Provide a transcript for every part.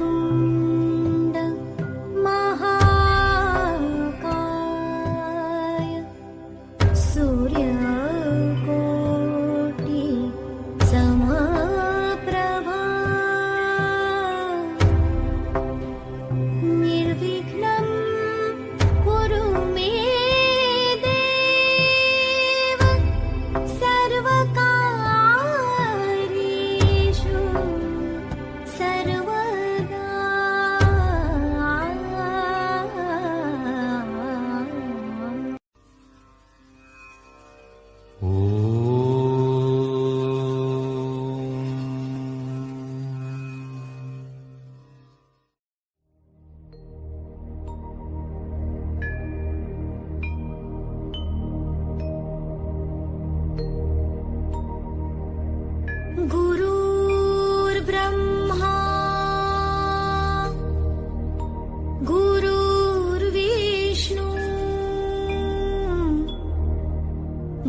वक्रतुण्ड महाकाय सूर्यकोटि समप्रभा निर्विघ्नं कुरु मे देव सर्वकार्येषु सर्वदा। गुरुर्ब्रह्मा गुरुर्विष्णु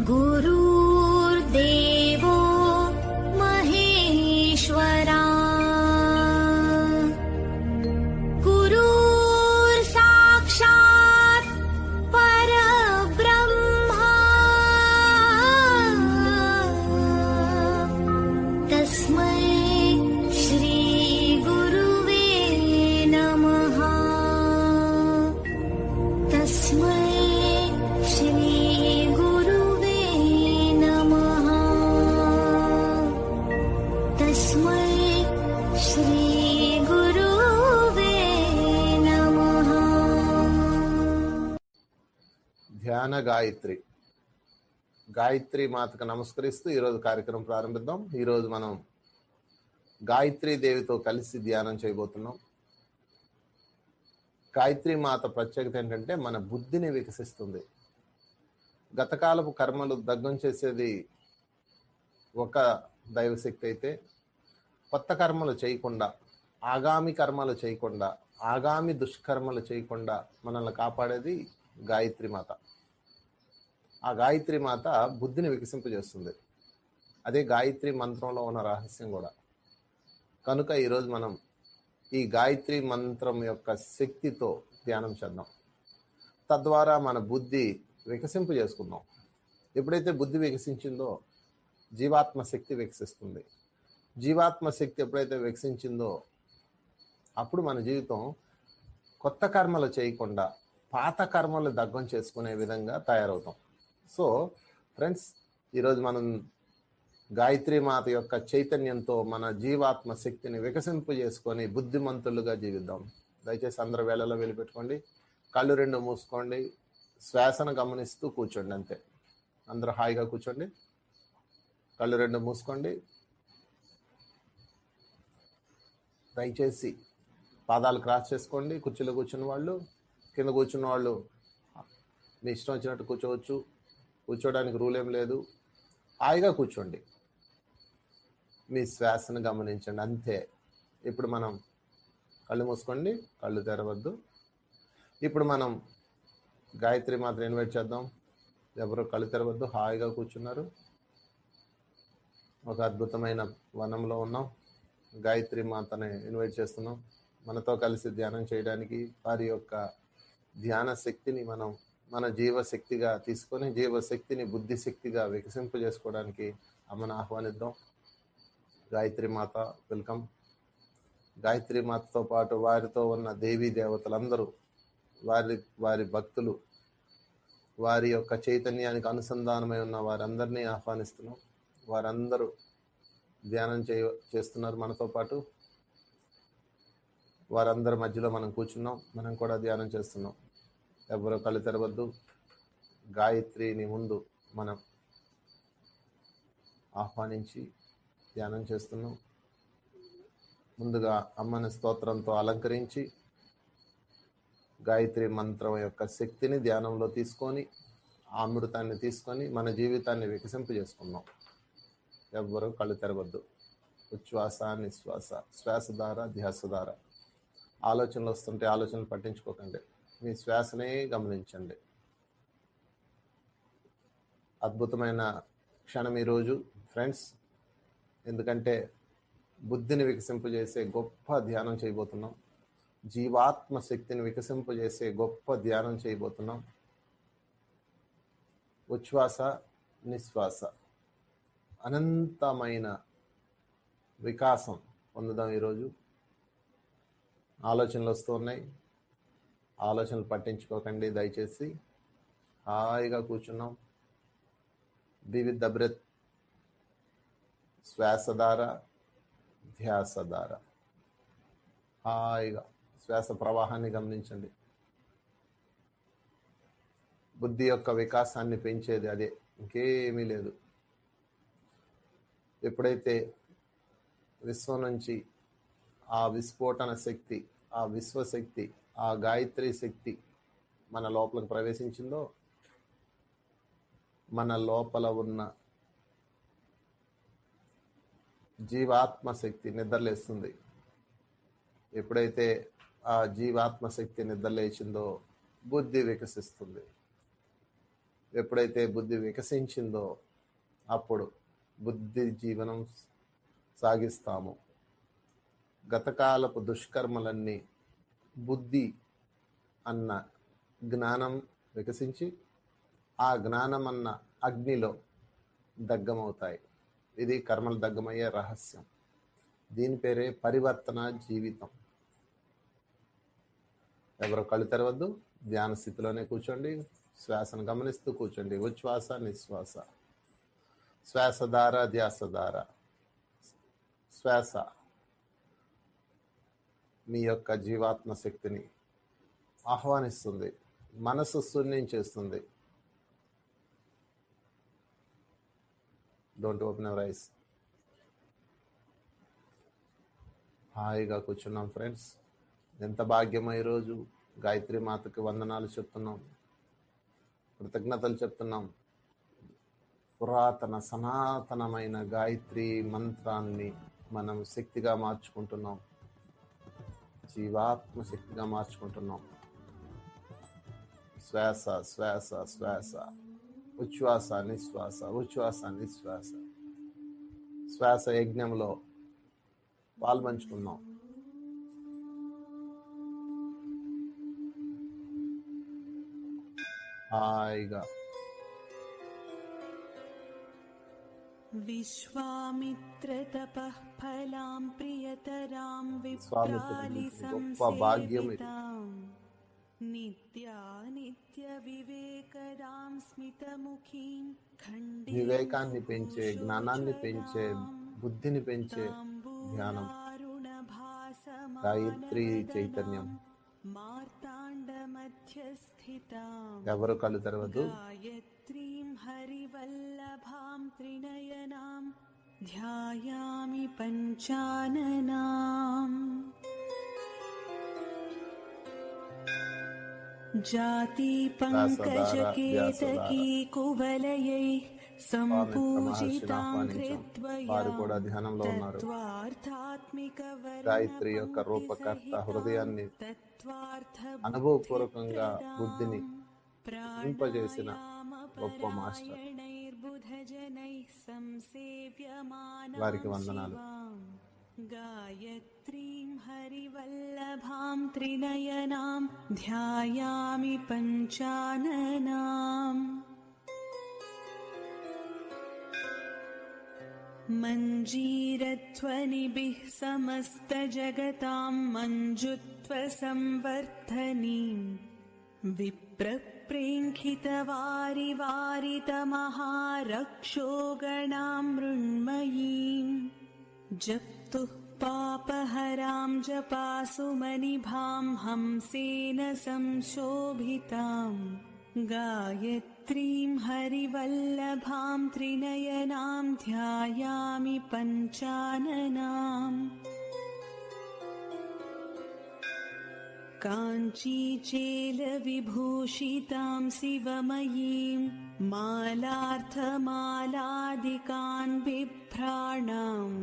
गुरुर्देवो महेश्वरा गुरुर्साक्षात् परब्रह्मा तस्मै श्री गुरुवे नमः। तस्मै श्री गुरुवे नमः। तस्मै श्री गुरुवे नमः। ధ్యాన గాయత్రి గాయత్రి మాతకు నమస్కరిస్తూ ఈరోజు కార్యక్రమం ప్రారంభిద్దాం. ఈరోజు మనం గాయత్రీ దేవితో కలిసి ధ్యానం చేయబోతున్నాం. గాయత్రి మాత ప్రత్యేకత ఏంటంటే మన బుద్ధిని వికసిస్తుంది. గతకాలపు కర్మలు దగ్ధం చేసేది ఒక దైవశక్తి అయితే, కొత్త కర్మలు చేయకుండా, ఆగామి కర్మలు చేయకుండా, ఆగామి దుష్కర్మలు చేయకుండా మనల్ని కాపాడేది గాయత్రి మాత. ఆ గాయత్రి మాత బుద్ధిని వికసింపజేస్తుంది. అదే గాయత్రి మంత్రంలో ఉన్న రహస్యం కూడా. కనుక ఈరోజు మనం ఈ గాయత్రి మంత్రం యొక్క శక్తితో ధ్యానం చేద్దాం. తద్వారా మన బుద్ధి వికసింపజేసుకుందాం. ఎప్పుడైతే బుద్ధి వికసించిందో జీవాత్మ శక్తి వికసిస్తుంది. జీవాత్మ శక్తి ఎప్పుడైతే వికసించిందో అప్పుడు మన జీవితం కొత్త కర్మలు చేయకుండా పాత కర్మలు దగ్ధం చేసుకునే విధంగా తయారవుతాం. సో ఫ్రెండ్స్, ఈరోజు మనం గాయత్రి మాత యొక్క చైతన్యంతో మన జీవాత్మ శక్తిని వికసింపజేసుకొని బుద్ధిమంతులుగా జీవిద్దాం. దయచేసి అందరూ వేళలో వెలిపెట్టుకోండి, కళ్ళు రెండు మూసుకోండి, శ్వాసను గమనిస్తూ కూర్చోండి. అంతే, అందరూ హాయిగా కూర్చోండి, కళ్ళు రెండు మూసుకోండి. దయచేసి పాదాలు క్రాస్ చేసుకోండి. కుర్చీలో కూర్చున్న వాళ్ళు, కింద కూర్చున్న వాళ్ళు మీ ఇష్టం వచ్చినట్టు కూర్చోవచ్చు. కూర్చోడానికి రూల్ ఏం లేదు, హాయిగా కూర్చోండి, మీ శ్వాసను గమనించండి. అంతే. ఇప్పుడు మనం కళ్ళు మూసుకోండి, కళ్ళు తెరవద్దు. ఇప్పుడు మనం గాయత్రి మాత్రం ఇన్వైట్ చేద్దాం. ఎవరు కళ్ళు తెరవద్దు, హాయిగా కూర్చున్నారు. ఒక అద్భుతమైన వనంలో ఉన్నాం. గాయత్రి మాతని ఇన్వైట్ చేస్తున్నాం మనతో కలిసి ధ్యానం చేయడానికి. వారి యొక్క ధ్యాన శక్తిని మనం మన జీవశక్తిగా తీసుకొని జీవశక్తిని బుద్ధిశక్తిగా వికసింపజేసుకోవడానికి అమ్మను ఆహ్వానిద్దాం. గాయత్రి మాత వెల్కమ్. గాయత్రి మాతతో పాటు వారితో ఉన్న దేవీ దేవతలందరూ, వారి భక్తులు, వారి యొక్క చైతన్యానికి అనుసంధానమై ఉన్న వారందరినీ ఆహ్వానిస్తున్నాం. వారందరూ ధ్యానం చేస్తున్నారు మనతో పాటు. వారందరి మధ్యలో మనం కూర్చున్నాం, మనం కూడా ధ్యానం చేస్తున్నాం. ఎవరో కళ్ళు తెరవద్దు. గాయత్రిని ముందు మనం ఆహ్వానించి ధ్యానం చేస్తున్నాం. ముందుగా అమ్మని స్తోత్రంతో అలంకరించి గాయత్రి మంత్రం యొక్క శక్తిని ధ్యానంలో తీసుకొని, ఆ అమృతాన్ని తీసుకొని మన జీవితాన్ని వికసింపజేసుకున్నాం. ఎవ్వరూ కళ్ళు తెరవద్దు. ఉచ్ఛ్వాస నిశ్వాస, శ్వాస ద్వారా ధ్యాస ద్వారా. ఆలోచనలు వస్తుంటే ఆలోచనలు పట్టించుకోకండి, మీ శ్వాసనే గమనించండి. అద్భుతమైన క్షణం ఈరోజు ఫ్రెండ్స్, ఎందుకంటే బుద్ధిని వికసింపజేసే గొప్ప ధ్యానం చేయబోతున్నాం. జీవాత్మ శక్తిని వికసింపజేసే గొప్ప ధ్యానం చేయబోతున్నాం. ఉచ్ఛ్వాస నిశ్వాస, అనంతమైన వికాసం పొందుదాం ఈరోజు. ఆలోచనలు వస్తూ ఉన్నాయి, ఆలోచనలు పట్టించుకోకండి దయచేసి. హాయిగా కూర్చున్నాం. Be with the breath. శ్వాస ద్వారా ధ్యాస ద్వారా హాయిగా శ్వాస ప్రవాహాన్ని గమనించండి. బుద్ధి యొక్క వికాసాన్ని పెంచేది అదే, ఇంకేమీ లేదు. ఎప్పుడైతే విశ్వం నుంచి ఆ విస్ఫోటన శక్తి, ఆ విశ్వశక్తి, ఆ గాయత్రి శక్తి మన లోపలికి ప్రవేశించిందో, మన లోపల ఉన్న జీవాత్మ శక్తి నిద్రలేస్తుంది. ఎప్పుడైతే ఆ జీవాత్మ శక్తి నిద్రలేచిందో బుద్ధి వికసిస్తుంది. ఎప్పుడైతే బుద్ధి వికసించిందో అప్పుడు బుద్ధి జీవనం సాగిస్తాము. గతకాలపు దుష్కర్మలన్నీ బుద్ధి అన్న జ్ఞానం వికసించి ఆ జ్ఞానం అన్న అగ్నిలో దగ్గమవుతాయి. ఇది కర్మలు దగ్గమయ్యే రహస్యం. దీని పేరే పరివర్తన జీవితం. ఎవరో కళ్ళు తెరవద్దు, ధ్యాన స్థితిలోనే కూర్చోండి. శ్వాసను గమనిస్తూ కూర్చోండి. ఉచ్ఛ్వాస నిశ్వాస, శ్వాస ధార ధ్యాస ధార. శ్వాస మీ యొక్క జీవాత్మ శక్తిని ఆహ్వానిస్తుంది, మనసు శూన్యం చేస్తుంది. Don't open your eyes. హాయిగా కూర్చున్నాం ఫ్రెండ్స్. ఎంత భాగ్యమో ఈరోజు. గాయత్రి మాతకి వందనాలు చెప్తున్నాం, కృతజ్ఞతలు చెప్తున్నాం. పురాతన సనాతనమైన గాయత్రి మంత్రాన్ని మనం శక్తిగా మార్చుకుంటున్నాం, జీవాత్మ శక్తిగా మార్చుకుంటున్నాం. శ్వాస శ్వాస శ్వాస, ఉచ్ఛ్వాస నిశ్వాస, ఉచ్ఛ్వాస నిశ్వాస. శ్వాస యజ్ఞంలో పాల్పంచుకున్నాం. హాయిగా విశ్వామిత్రతపః ఫలాం ప్రియతరాం విశ్వామిత్రుని విప్రాలి గొప్ప భాగ్యం ఇది. సంసేవితాం నిత్య వివేకదాం స్మితముఖీం ఖండే వివేకాన్ని పెంచే, జ్ఞానాన్ని పెంచే, బుద్ధిని పెంచే ధ్యానం గాయత్రి చైతన్యం. మార్తాండ మధ్యస్థితాం ఎవరు కళ్ళు తెరవద్దు. గాయత్రీం హరివల్లభాం త్రినయనాం ధ్యాయామి పంచాననాం. జాతి పంకజకేతకీ కువలయై సంపూజితాం వారు కూడా ధ్యానంలో ఉన్నారు. గాయత్రి యొక్క రూపకర్త హృదయాన్ని అనుభవపూర్వకంగా బుద్ధిని ఇంపజేసిన గొప్ప మాస్టర్, వారికి వందనాలు. గాయత్రీం హరివల్లభాం త్రినయనాం ధ్యాయామి పంచాననాం. मञ्जीरध्वनिभिः समस्तजगतां मञ्जुत्वसंवर्धनीम् विप्रप्रेङ्खितवारिवारितमहारक्षोगणां मृण्मयीम् जप्तुः पापहरां जपासुमनिभां हंसेन संशोभिताम् गायत्रीं हरिवल्लभां त्रिनयनां ध्यायामि पञ्चाननाम् काञ्चीचेलविभूषितां शिवमयीं मालार्थमालादिकान् बिभ्राणाम्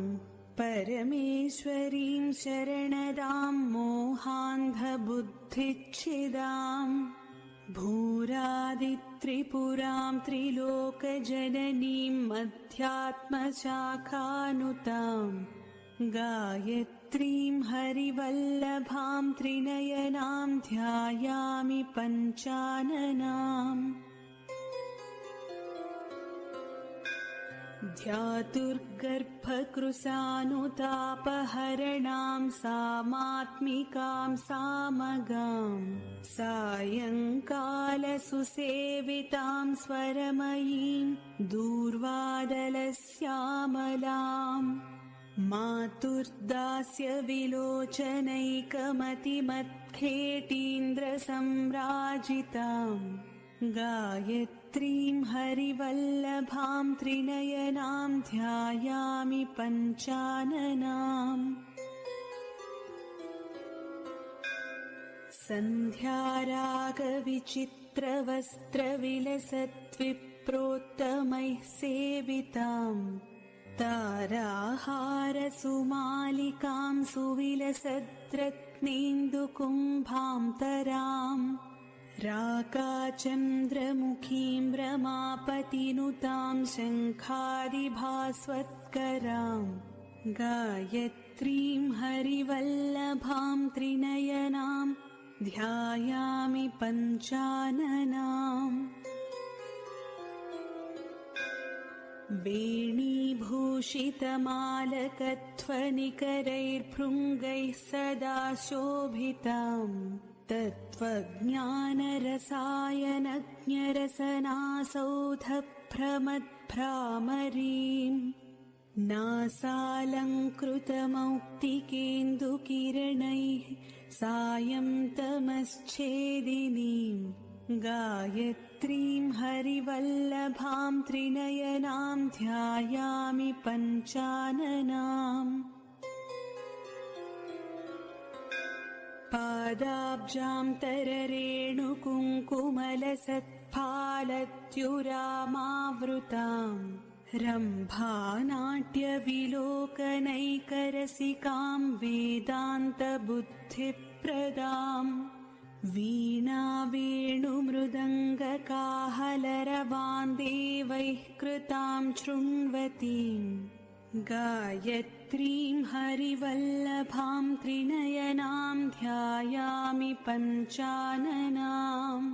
परमेश्वरीं शरणदां मोहान्धबुद्धिच्छिदाम् भूरादित्रिपुरां त्रिलोकजननीं मध्यात्मशाखानुताम् गायत्रीं हरिवल्लभां त्रिनयनां ध्यायामि पञ्चाननाम् ध्यातुर्गर्भकृशानुतापहरणां सामात्मिकां सामगां सायङ्कालसुसेवितां स्वरमयीं दूर्वादलश्यामलाम् मातुर्दास्य विलोचनैकमतिमत्खेटीन्द्रसम्राजिताम् गायत्रीं हरिवल्लभां त्रिनयनां ध्यायामि पञ्चाननाम् सन्ध्यारागविचित्रवस्त्रविलसद्विप्रोत्तमैः सेविताम् ताराहारसुमालिकां सुविलसद्रत्नेन्दुकुम्भां तराम् राकाचन्द्रमुखीं रमापतिनुतां शङ्खादिभास्वत्करां गायत्रीं हरिवल्लभां त्रिनयनां ध्यायामि पञ्चाननाम् वेणीभूषितमालकध्वनिकरैर्भृङ्गैः सदा शोभिताम् तत्त्वज्ञानरसायनज्ञरसनासौधभ्रमद्भ्रामरीम् नासालङ्कृतमौक्तिकेन्दुकिरणैः सायं तमश्छेदिनीम् गायत्रीं हरिवल्लभां त्रिनयनां ध्यायामि पञ्चाननाम् पादाब्जां तररेणुकुङ्कुमलसत्फालत्युरामावृताम् रम्भानाट्यविलोकनैकरसिकां वेदान्तबुद्धिप्रदाम् वीणा वेणुमृदङ्गकाहलरवान्देवैः कृतां शृण्वतीम् गायत्रीं हरिवल्लभां त्रिनयनां ध्यायामि पञ्चाननाम्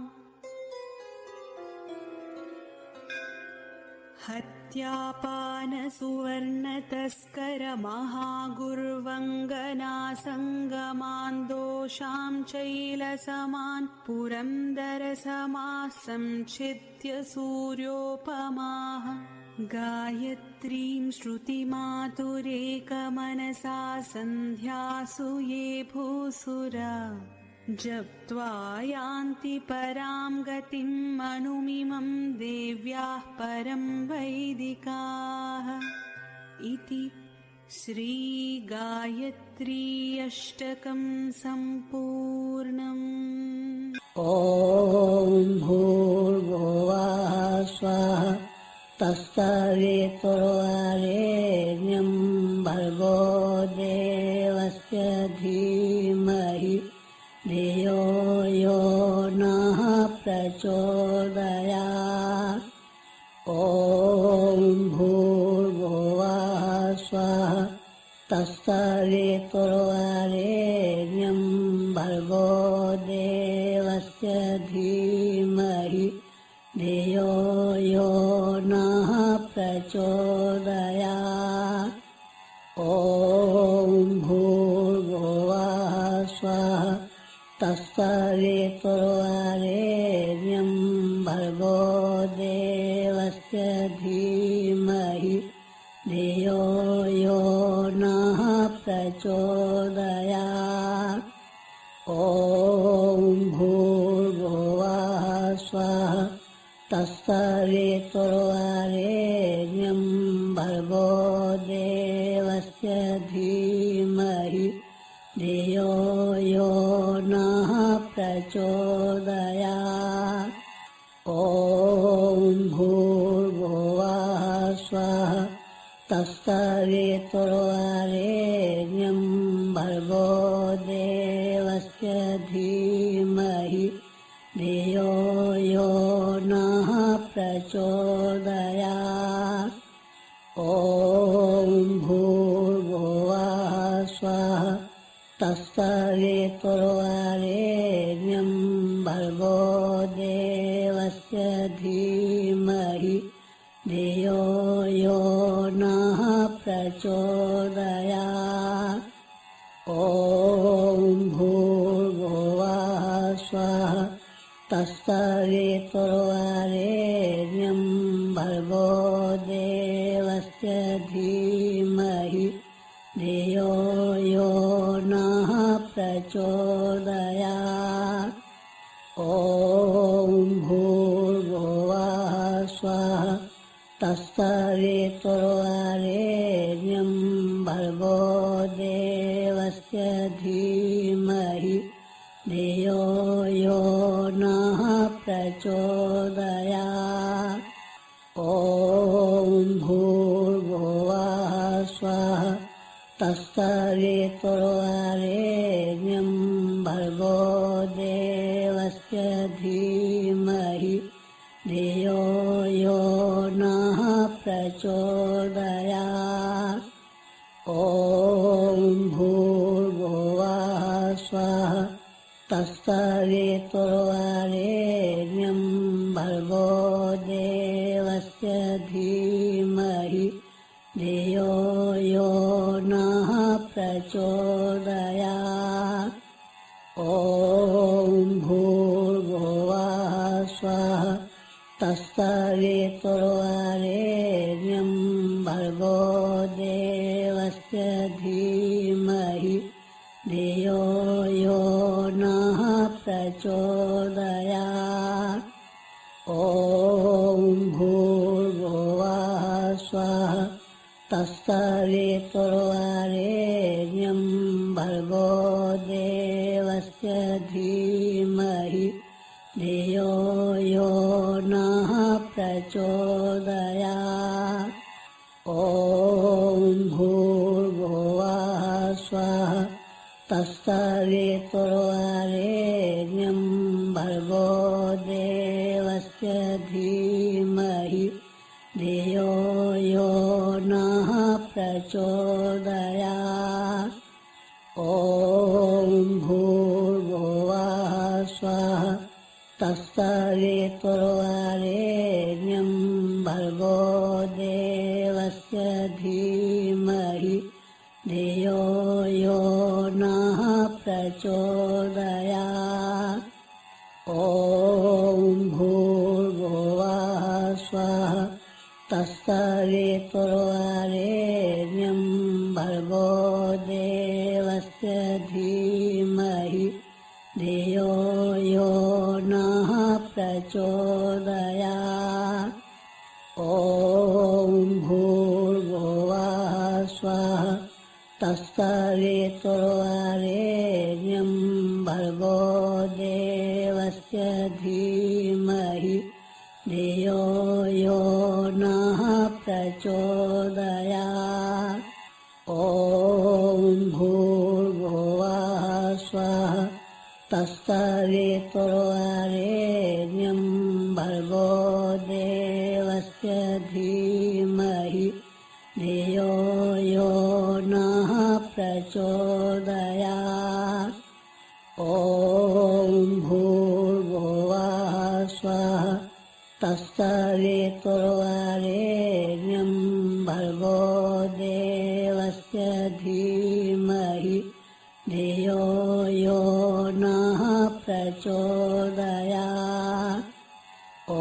हत्यापानसुवर्णतस्करमहागुर्वङ्गनासङ्गमान् दोषां चैलसमान् पुरन्दरसमाः संच्छिद्य सूर्योपमाः गायत्रीं श्रुतिमातुरेकमनसा सन्ध्यासु ये भूसुरा जप्त्वा यान्ति परां गतिम् अनुमिमं देव्याः परं वैदिकाः इति श्रीगायत्री अष्टकं सम्पूर्णम्। ॐ भूर्भुवः स्वः तत्सवितुर्वरेण्यं भर्गो देवस्य धीमहि धियो यो नः प्रचोदयात्। ॐ भूर्भुवः स्वः तत्सवितुर्वरेण्यं भर्गो देवस्य धीमहि धियो यो नः प्रचोदयात्। ॐ भूर्भुवः स्वः तत्सवितुर्वरेण्यं भर्गो देवस्य धीमहि धियो यो नः प्रचोदयात्। ॐ भूर्भुवः स्वः तत्सवितुर्वरेण्यं भर्गो देवस्य धीमहि धियो यो नः प्रचोदयात्। ॐ भूर्भुवः स्वः तत्सवितुर्वरेण्यं भर्गो देवस्य धीमहि धियो यो नः प्रचोदयात्। ॐ भूर्भुवः स्वः तत्सवितुर्वरेण्यं भर्गो देवस्य धीमहि धियो यो नः प्रचोदयात्। ॐ भूर्भुवः स्वः तत्सवितुर्वरेण्यं भर्गो देवस्य धीमहि धियो यो नः प्रचोदयात्। ॐ भूर्भुवः स्वः तत्सवितुर्वरेण्यं भर्गो देवस्य धीमहि धियो यो नः प्रचोदयात्। ॐ भूर्भुवः स्वः तत्सवितुर्वरेण्यं भर्गो देवस्य धीमहि धियो यो नः प्रचोदयात्। ॐ भूर्भुवः स्वः तत्सवितुर्वरेण्यं भर्गो देवस्य धीमहि धियो यो नः प्रचोदयात्। ॐ भूर्भुवः स्वः तत्सवितुर्वरेण्यं भर्गो देवस्य धीमहि धियो यो नः प्रचोदयात्। ॐ भूर्भुवः स्वः तत्सवितुर्वरेण्यं भर्गो देवस्य धीमहि धियो यो नः प्रचोदयात्। ॐ भूर्भुवः स्वः तत्सवितुर्वरेण्यं भर्गो देवस्य धीमहि धियो यो नः प्रचोदयात्। ॐ भूर्भुवः स्वः तत्सवितुर्वरेण्यं भर्गो देवस्य धीमहि धियो यो नः प्रचोदयात्। ॐ भूर्भुवः स्वः तत्सवितुर्वरेण्यं भर्गो देवस्य धीमहि धियो यो नः प्रचोदयात्। ॐ भूर्भुवः स्वः तत्सवितुर्वरेण्यं भर्गो देवस्य धीमहि धियो यो नः प्रचोदयात्। ॐ भूर्भुवः स्वः तत्सवितुर्वरेण्यं भर्गो देवस्य धीमहि धियो यो नः प्रचोदयात्। ॐ भूर्भुवः स्वः तत्सवितुर्वरेण्यं भर्गो देवस्य धीमहि धियो यो नः प्रचोदयात्। ॐ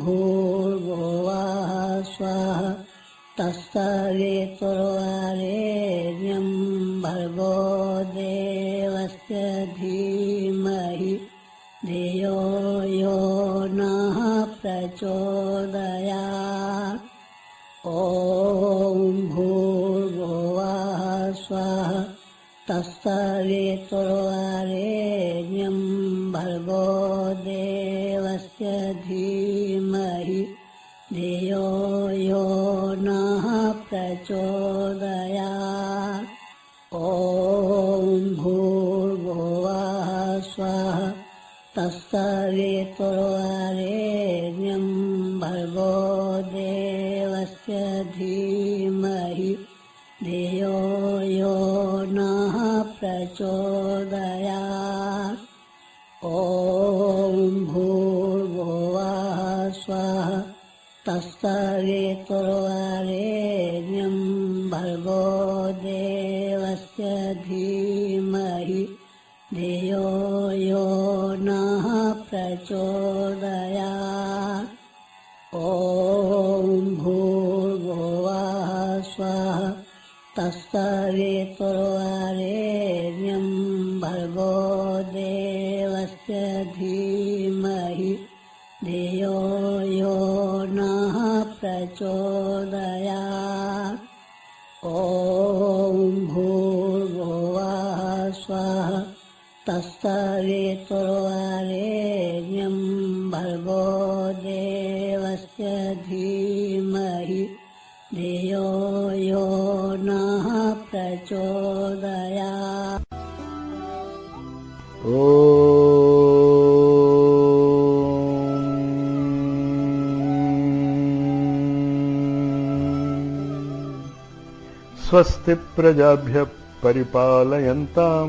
भूर्भुवः स्वः तत्सवितुर्वरेण्यं भर्गो देवस्य धीमहि धियो यो नः प्रचोदयात्। ॐ भूर्भुवः स्वः तत्सवितुर्वरेण्यं भर्गो देवस्य धीमहि धियो यो नः प्रचोदयात्। ॐ भूर्भुवः स्वः तत्सवितुर्वरेण्यं भर्गो देवस्य धीमहि धियो यो नः प्रचोदयात्। ॐ भूर्भुवः स्वः तत्सवितुर्वरेण्यं भर्गो देवस्य धीमहि धियो यो नः प्रचोदयात्। ॐ भूर्भुवः स्वः तत्सवितुर्वरेण्यं भर्गो देवस्य धीमहि धियो यो नः प्रचोदयात्। ॐ भूर्भुवः स्वः तत्सवितुर्वरेण्यं भर्गो देवस्य धीमहि धियो यो नः प्रचोदयात्। स्वस्ति प्रजाभ्यः परिपालयन्तां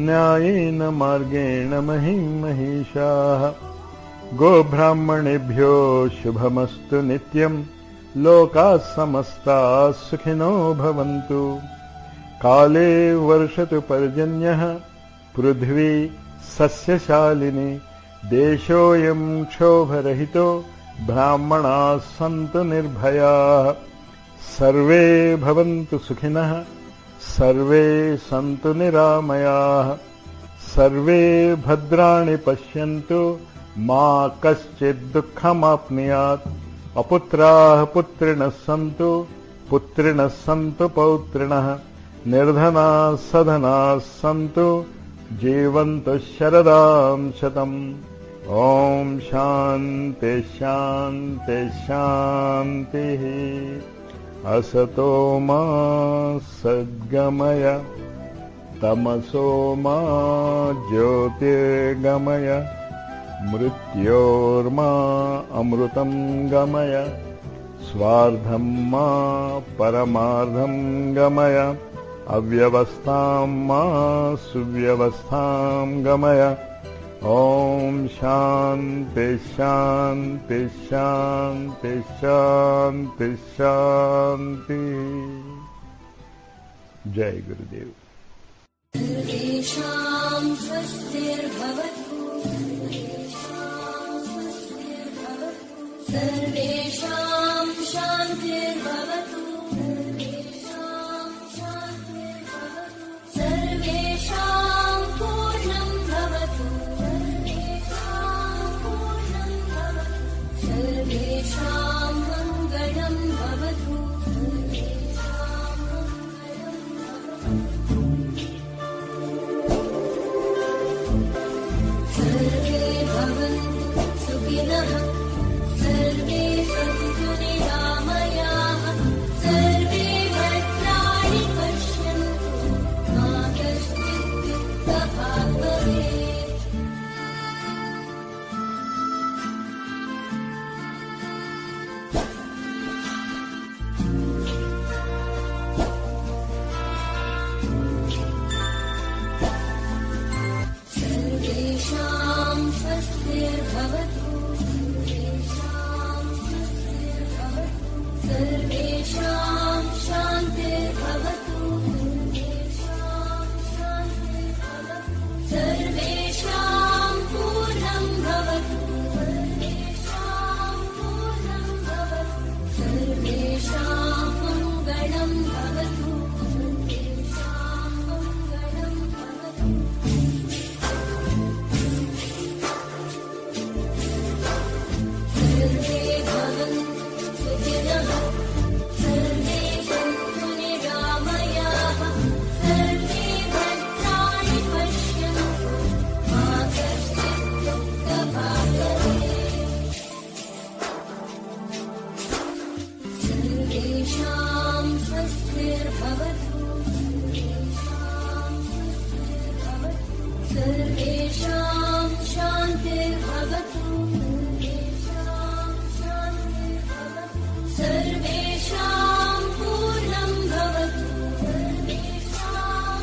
न्यायेन मार्गेण महीं महिषाः। गोब्राह्मणेभ्यो शुभमस्तु नित्यं लोकाः समस्ताः सुखिनो भवन्तु। काले वर्षतु पर्जन्यः पृथ्वी सस्यशालिनी। देशोऽयं क्षोभरहितो ब्राह्मणाः सन्तु निर्भयाः। सर्वे भवन्तु सुखिनः सर्वे सन्तु निरामयाः। सर्वे भद्राणि पश्यन्तु मा कश्चित् दुःखमाप्नुयात्। अपुत्राः पुत्रिणः सन्तु पुत्रिणः सन्तु पौत्रिणः। निर्धनाः सधनाः सन्तु जीवन्तु शरदां शतम्। ॐ शान्ति शान्ति शान्तिः। असतो मा सद्गमय तमसो मा ज्योतिर्गमय। मृत्योर्मा अमृतं गमय। स्वार्धं मा परमार्धं गमय। अव्यवस्थां मा सुव्यवस्थां गमय। ॐ शान्ति शान्ति शान्ति शान्ति शान्ति। जय गुरुदेव। सर्वेषां स्वस्तिर्भवतु सर्वेषां शान्तिर्भवतु सर्वेषां पूर्णं भवतु सर्वेषां मङ्गलं भवतु सर्वे भवन्तु सुखिनः सर्वे सन्तु सर्वेषां मङ्गलं भवतु सर्वेषां मङ्गलं भवतु सर्वे भवन्तु सुखिनः सर्वे सन्तु निरामयाः सर्वे भद्राणि पश्यन्तु मा कश्चित् दुःखभाग् भवेत् सर्वेषां स्वस्तिर्भवतु सर्वेषां शान्तिर्भवतु सर्वेषां पूर्णं भवतु सर्वेषां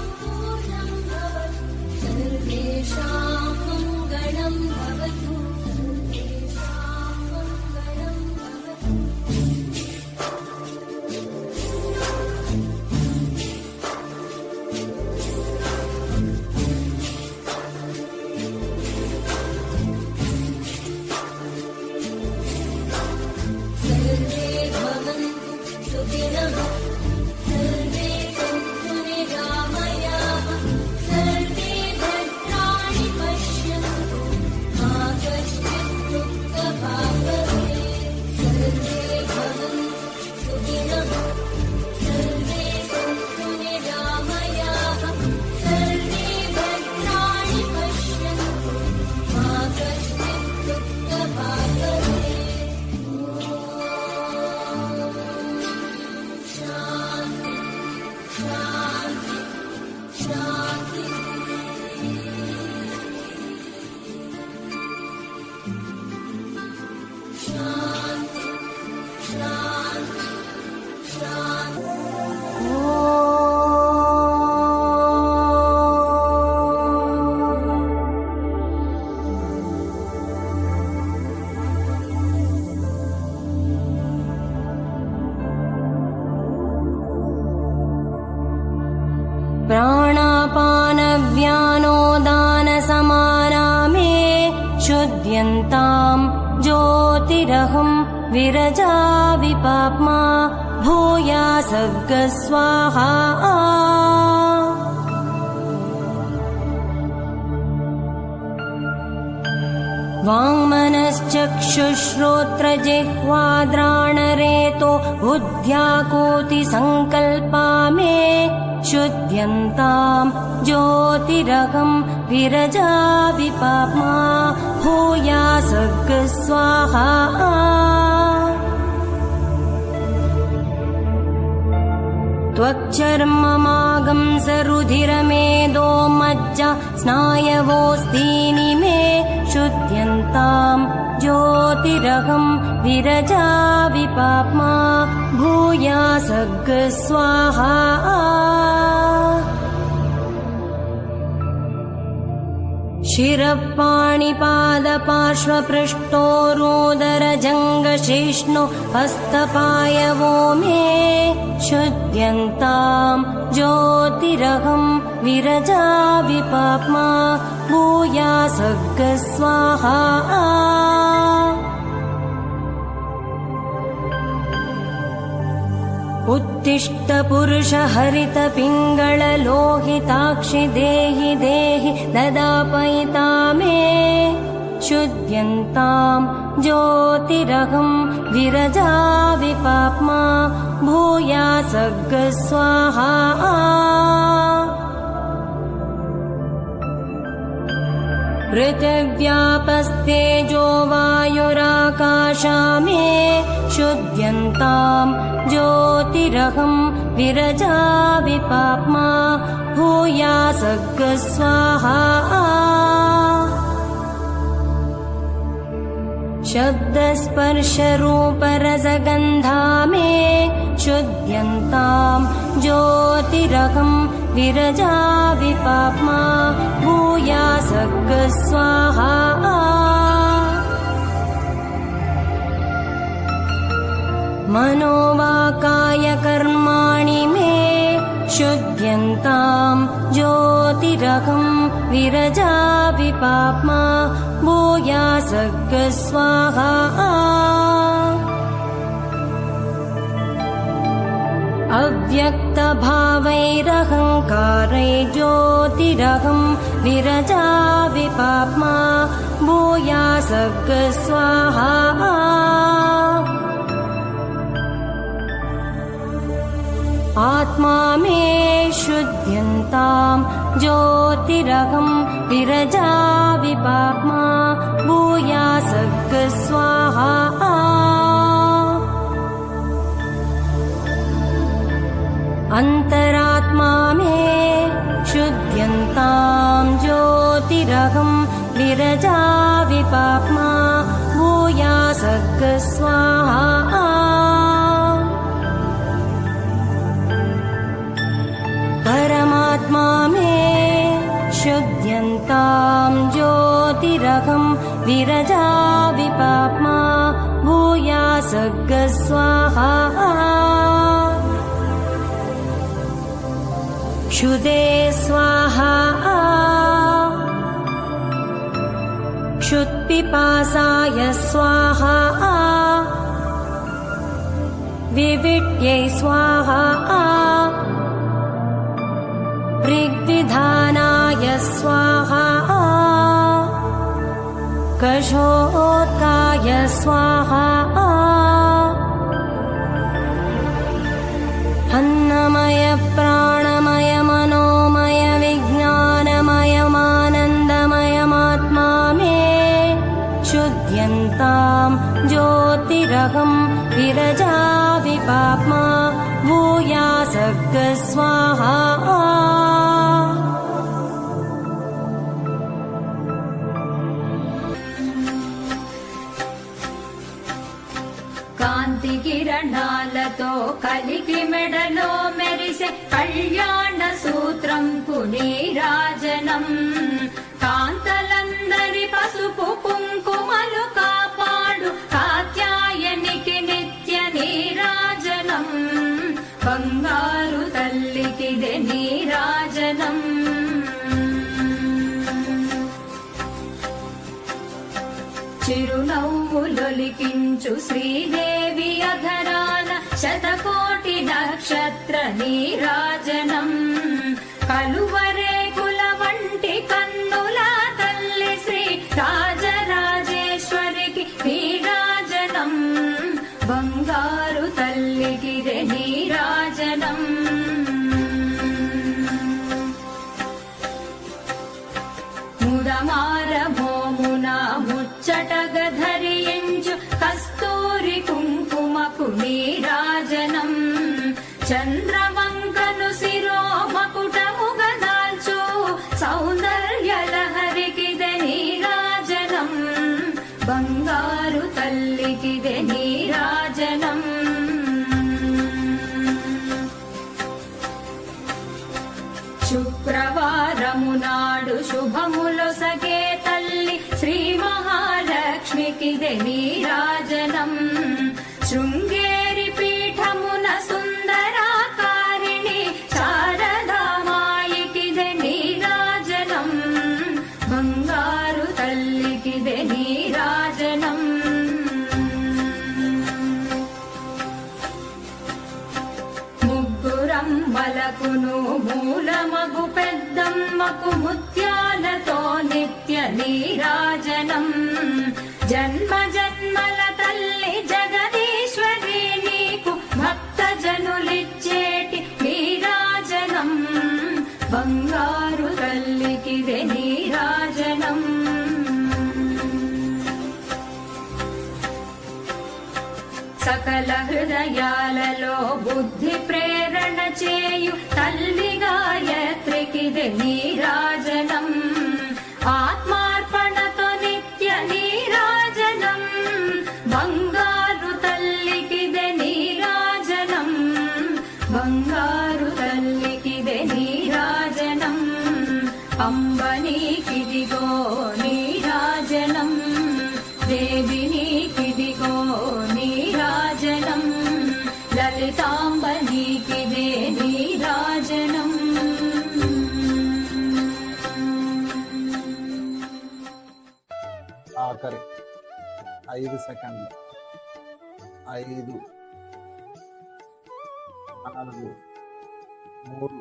मङ्गलं भवतु सर्वेषां मङ्गलं भवतु सर्वे भवन्तु सुखिनः सर्वे सन्तु निरामयाः सर्वे भद्राणि पश्यन्तु मा कश्चित् दुःखभाग् भवेत् सर्वे भवन्तु सुखिनः सर्वे सन्तु निरामयाः सर्वे भद्राणि पश्यन्तु मा कश्चित् दुःखभाग् भवेत् शान्ति शान्ति शान्ति शान्ति शान्ति शान्ति प्राणापानव्यानोदानसमाना मे शुद्ध्यन्ताम् ज्योतिरहं विरजा विपाप्मा भूया सर्गस्वाहा वाङ्मनश्चक्षुश्रोत्रजिह्वाद्राणरेतो बुद्ध्याकोटिसङ्कल्पा मे शुद्ध्यन्ताम् ज्योतिरहं विरजा विपाप्मा भूया सर्गस्वाहा त्वक्चर्ममागं सरुधिरमेदो मज्जा स्नायवोऽस्तीनि मे शुद्ध्यन्ताम् ज्योतिरहं विरजा विपाप्मा भूया सर्गस्वाहा शिरःपाणिपादपार्श्वपृष्ठोरोदरजङ्गशिष्णु हस्तपायवो मे शुद्ध्यन्ताम् ज्योतिरहं विरजा विपाप्मा भूया सर्गस्वाहा उत्तिष्ठ पुरुष हरित पिङ्गळ लोहिताक्षि देहि देहि ददापयिता मे शुद्ध्यन्ताम् ज्योतिरहं विरजा विपाप्मा भूया सर्गस्वाहा पृथिव्यापस्तेजो वायुराकाशा मे शुद्ध्यन्ताम् ज्योतिरहं विरजा विपाप्मा भूया सर्गस्वाहा शब्दस्पर्शरूपरसगन्धा मे शुद्ध्यन्ताम् ज्योतिरहं विरजा विपाप्मा भूया सर्गस्वाहा मनोवाकाय कर्माणि मे शुद्ध्यन्ताम् ज्योतिरहं विरजा विपाप्मा भूया सर्गस्वाहा अव्यक्तभावैरहङ्कारै ज्योतिरहं विरजा विपाप्मा भूयासर्ग स्वाहा आत्मा मे शुद्ध्यन्तां ज्योतिरहं विरजा विपाप्मा भूयासर्ग स्वाहा अन्तरात्मा मे शुद्ध्यन्तां ज्योतिरहं विरजा विपाप्मा भूयासर्ग स्वाहा परमात्मा मे शुद्ध्यन्तां ज्योतिरहं विरजा विपाप्मा भूयासर्ग स्वाहा क्षुदे स्वाहा क्षुत्पिपासाय स्वाहा विविट्यै स्वाहा ऋग्विधानाय स्वाहा कषोत्काय स्वाहा अन्नमय प्राणमय मनोमय विज्ञानमयमानन्दमयमात्मा मे शुद्ध्यन्तां ज्योतिरहं विरजा विपाप्मा भूयासर्ग स्वाहा కాంతి కిరణాలతో కలికి మెడలో మెరిసే కళ్యాణ సూత్రం కునీరాజనం కాంతలందరి పసుపు కుంకుమలు కాపాడు కాత్యాయనికి నిత్య నీరాజనం బంగారు తల్లికిదే నీరాజనం చిరునవ్వులొలికించు శ్రీదేవి అధరాన శతకోటి నక్షత్ర నీరాజనం కలువరేకుల వంటి కన్నుల తల్లి శ్రీ రాజరాజేశ్వరికి నీరాజనం బంగారు తల్లికిదే నీరాజనం ముదమార మోమున ముచ్చటగ ధరించు కస్తూరి కుంకుమకు నీరాజనం చంద్రవంకను శిరోమకుటముగ దాల్చు సౌందర్యలహరికిదే నీరాజనం బంగారు తల్లికిదే నీరాజనం శుక్రవారము నాడు శుభములొసగే తల్లి శ్రీ మహాలక్ష్మికిదే నీరాజనం శృంగేరి పీఠమున సుందరాకారిణి శారదామాయికిదే నీరాజనం బంగారు తల్లికిదే నీరాజనం ముగ్గురమ్మలకును మూలమగు పెద్దమ్మకు ముత్యాలతో నిత్య నీరాజనం జన్మ జన్మల తల్లి జగదీశ్వరి నీకు భక్త జనులిచ్చేటి నీరాజనం బంగారు తల్లికిదే నీరాజనం సకల హృదయాలలో బుద్ధి ప్రేరణ చేయు తల్లి గాయత్రికిదే నీరాజనం ఆత్మార్పణతో నిత్య నీరాజనం బంగారు తల్లికిదే నీరాజనం బంగారు తల్లికిదే నీరాజనం అంబనీకిదిగో నీరాజనం దేవినీకిదిగో నీరాజనం లలితాంబనీకిదే నీరాజనం ఆఖరి 5 సెకండ్లు 5 4, 3,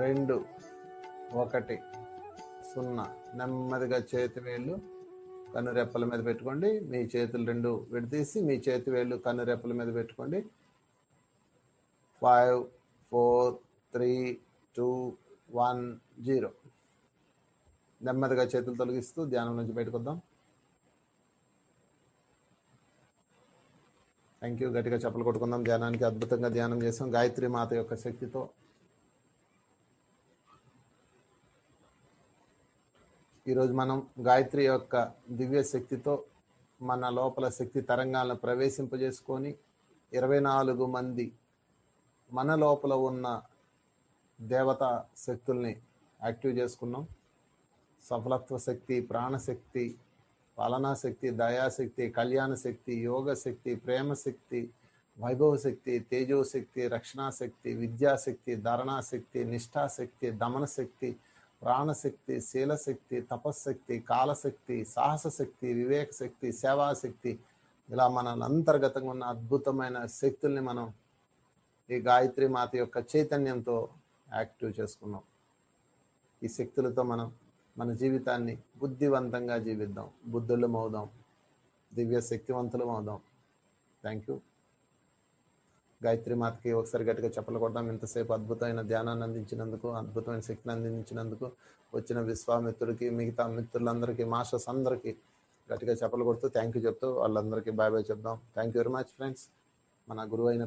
2, 1, 0. నెమ్మదిగా చేతి వేళ్ళు కనురెప్పల మీద పెట్టుకోండి. మీ చేతులు 2 విడదీసి మీ చేతి వేళ్ళు కనురెప్పల మీద పెట్టుకోండి. 5, 4, 3, 2, 1, 0. నెమ్మదిగా చేతులు తొలగిస్తూ ధ్యానం నుంచి బయటకు వద్దాం. Thank you. గట్టిగా చప్పలు కొట్టుకుందాం. ధ్యానానికి అద్భుతంగా ధ్యానం చేసాం గాయత్రి మాత యొక్క శక్తితో. ఈరోజు మనం గాయత్రి యొక్క దివ్య శక్తితో మన లోపల శక్తి తరంగాలను ప్రవేశింపజేసుకొని 24 మంది మన లోపల ఉన్న దేవతా శక్తుల్ని యాక్టివ్ చేసుకున్నాం. సఫలత్వ శక్తి, ప్రాణశక్తి, పాలనా శక్తి, దయాశక్తి, కళ్యాణ శక్తి, యోగ శక్తి, ప్రేమ శక్తి, వైభవ శక్తి, తేజోశక్తి, రక్షణాశక్తి, విద్యాశక్తి, ధారణాశక్తి, నిష్ఠాశక్తి, దమన శక్తి, ప్రాణశక్తి, శీలశక్తి, తపశక్తి, కాలశక్తి, సాహస శక్తి, వివేక శక్తి, సేవాశక్తి, ఇలా మన అంతర్గతంగా ఉన్న అద్భుతమైన శక్తుల్ని మనం ఈ గాయత్రి మాత యొక్క చైతన్యంతో యాక్టివ్ చేసుకున్నాం. ఈ శక్తులతో మనం మన జీవితాన్ని బుద్ధివంతంగా జీవిద్దాం, బుద్ధులం అవుదాం, దివ్య శక్తివంతులం అవుదాం. Thank you. గాయత్రి మాతకి ఒకసారి గట్టిగా చప్పలు కొడదాం. ఇంతసేపు అద్భుతమైన ధ్యానాన్ని అందించినందుకు, అద్భుతమైన శక్తిని అందించినందుకు వచ్చిన విశ్వామిత్రుడికి, మిగతా మిత్రులందరికీ, మాస్టర్స్ అందరికీ గట్టిగా చప్పలు కొడుతూ థ్యాంక్ యూ చెప్తూ వాళ్ళందరికీ బాయ్ బాయ్ చెప్దాం. Thank you very much friends. మన గురువు అయిన